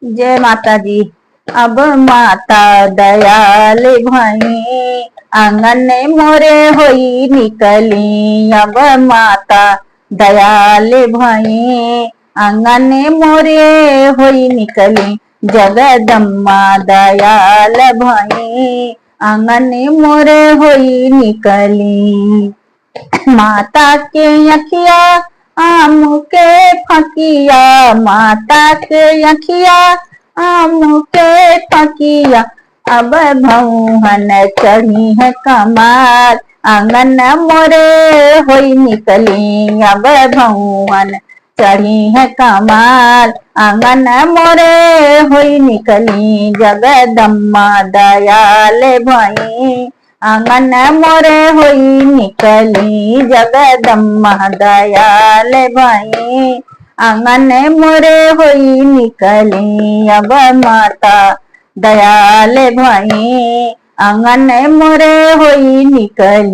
जय माता जी। अब माता दयाल भई, आंगन मोरे होई निकली। अब माता दयाल भई, आंगन मोरे होई निकली। जगदम्मा दयाल भई, आंगन मोरे होई निकली। माता के अखिया आम के फकिया, माता के अखिया आम के फकिया। अब भौहन चढ़ी है कमार, आंगन मोरे होई निकली। अब भौहन चढ़ी है कमार, आंगन मोरे होई निकली। जगदम्मा दयाल भई, आंगन मोरे होई निकली। जगदम्मा दयाल भई, आंगन मोरे होई निकली। अब माता दयाल भई, आंगन मोरे होई निकली।